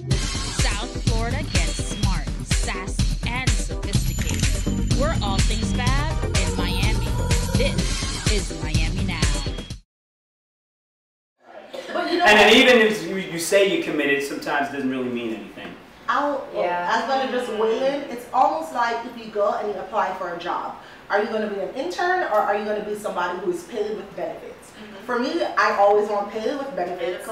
South Florida gets smart, sassy, and sophisticated. We're all things fab in Miami. This is Miami Now. But you know, and then even if you say you're committed, sometimes it doesn't really mean anything. As well as just waiting, it's almost like if you go and you apply for a job. Are you going to be an intern or are you going to be somebody who is paid with benefits? For me, I always want paid with benefits.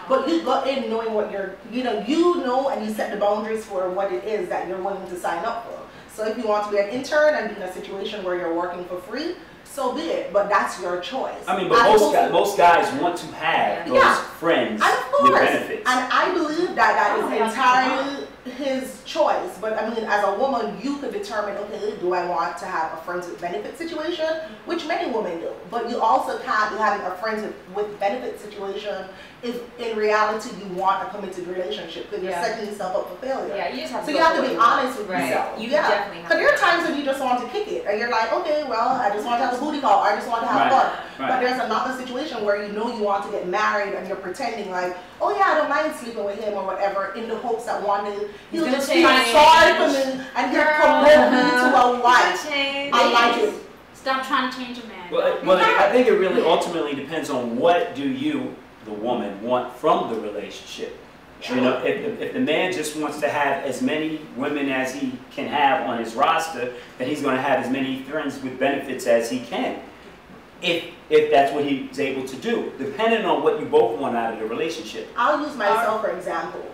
But you go in knowing what you're, you know and you set the boundaries for what it is that you're willing to sign up for. So if you want to be an intern and be in a situation where you're working for free, so be it, but that's your choice. I mean, but most guys want to have those friends with benefits. And I believe that is entirely his choice. But I mean, as a woman, you could determine, okay, do I want to have a friends with benefit situation, which many women do. But you also can't be having a friends with benefit situation if in reality you want a committed relationship, because you're setting yourself up for failure. Yeah, you just have to you have to be honest with yourself. You definitely have to. Because there are times when you just want to kick it, and you're like, okay, well, I just want to have a booty call, I just want to have fun. But there's another situation where you know you want to get married, and you're pretending like, oh yeah, I don't mind sleeping with him or whatever, in the hopes that one day he'll just feel sorry for me and he'll promote me to a wife. I like it. Stop trying to change a man. Well, I think it really ultimately depends on what do you, the woman, want from the relationship. You know, if the man just wants to have as many women as he can have on his roster, then he's going to have as many friends with benefits as he can. If that's what he's able to do, depending on what you both want out of the relationship. I'll use myself for example.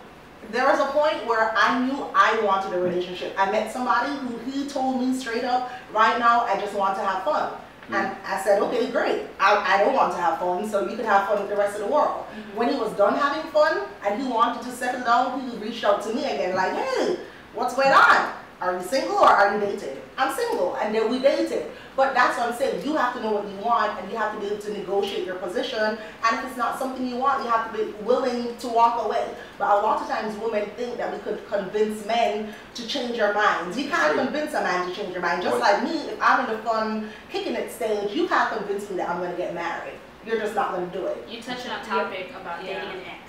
There was a point where I knew I wanted a relationship. I met somebody who he told me straight up, right now I just want to have fun. And I said, okay, great. I don't want to have fun, so you can have fun with the rest of the world. When he was done having fun and he wanted to settle down, he reached out to me again like, hey, what's going on? Are you single or are you dating? I'm single, and then we dated. But that's what I'm saying. You have to know what you want, and you have to be able to negotiate your position. And if it's not something you want, you have to be willing to walk away. But a lot of times women think that we could convince men to change their minds. You can't convince a man to change your mind. Just like me, if I'm in the fun, kicking it stage, you can't convince me that I'm going to get married. You're just not going to do it. You touched on a topic about dating an ex.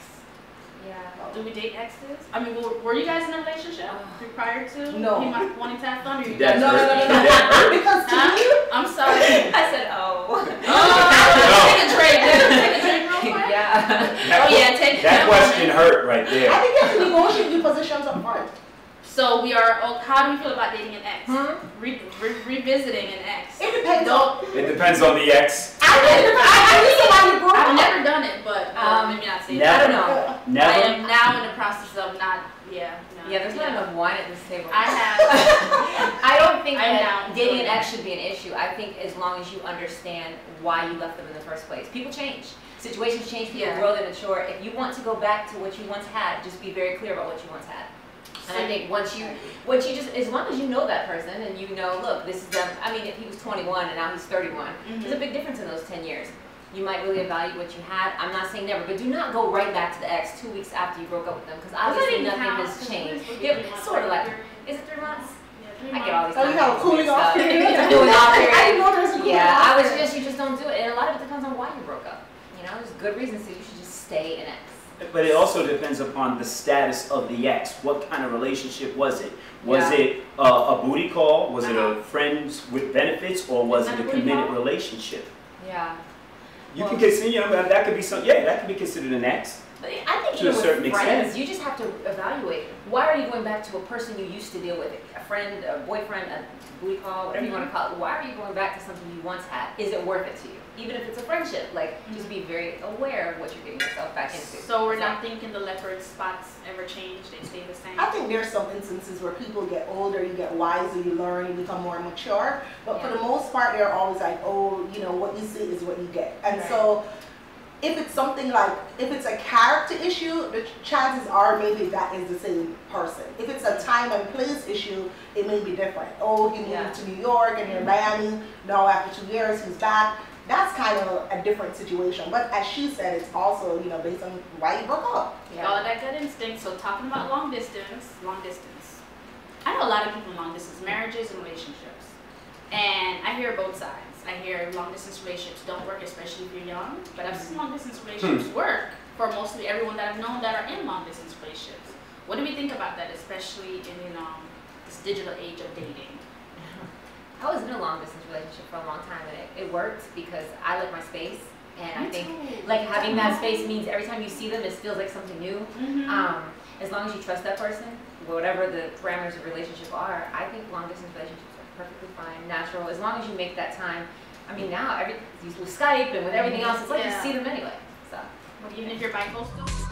Yeah. Do we date exes? I mean, were you guys in a relationship prior to no. him wanting to have fun? Or you guys no. Because to me, I'm sorry. I said, oh. Take a trade. Take a trade real quick. Yeah. Take that question hurt right there. I think you have to negotiate your positions up front. So we are. How do you feel about dating an ex? Revisiting an ex. It depends. It depends on the ex. I've never done it, but maybe not say I don't know. Never. I am now in the process of not. Yeah, there's not enough wine at this table. I have. I don't think that dating an ex should be an issue. I think as long as you understand why you left them in the first place. People change. Situations change. People grow, they mature. If you want to go back to what you once had, just be very clear about what you once had. And I think once you just, as long as you know that person and you know, look, this is them. I mean, if he was 21 and now he's 31, there's a big difference in those 10 years. You might really evaluate what you had. I'm not saying never, but do not go right back to the ex 2 weeks after you broke up with them, because obviously nothing has changed. It's sort of like, is it 3 months? I get all these you have a cooling off period. Cooling off period. I didn't know there was a cooling off. You just don't do it. And a lot of it depends on why you broke up. You know, there's good reasons, so you should just stay an ex. But it also depends upon the status of the ex. What kind of relationship was it? Was it a booty call? Was it a friends with benefits? Or was it a committed relationship? Yeah. You can consider, that could be some. Yeah, that could be considered an ex. But I think to a certain extent, you just have to evaluate. Why are you going back to a person you used to deal with? A friend, a boyfriend, a booty call, whatever you want to call it. Why are you going back to something you once had? Is it worth it to you? Even if it's a friendship, just be very aware of what you're getting yourself back into. So we're not thinking the leopard spots ever change, they stay the same? I think there's some instances where people get older, you get wiser, you learn, you become more mature. But for the most part, they're always like, oh, what you see is what you get. And so if it's something like, if it's a character issue, the chances are maybe that is the same person. If it's a time and place issue, it may be different. Oh, he moved to New York and you're in Miami, now after 2 years he's back. That's kind of a different situation. But as she said, it's also, based on why you broke up. All of that good instinct. So talking about long distance. I know a lot of people in long distance marriages and relationships. And I hear both sides. I hear long distance relationships don't work, especially if you're young. But I've seen long distance relationships work for mostly everyone that I've known that are in long distance relationships. What do we think about that, especially in this digital age of dating? I was in a long distance relationship for a long time, and it worked because I like my space, and I think like having that space means every time you see them, it feels like something new. As long as you trust that person, whatever the parameters of relationship are, I think long distance relationships are perfectly fine, natural, as long as you make that time. I mean, now with Skype and with everything else, it's like you see them anyway. So even if you're bi-coastal.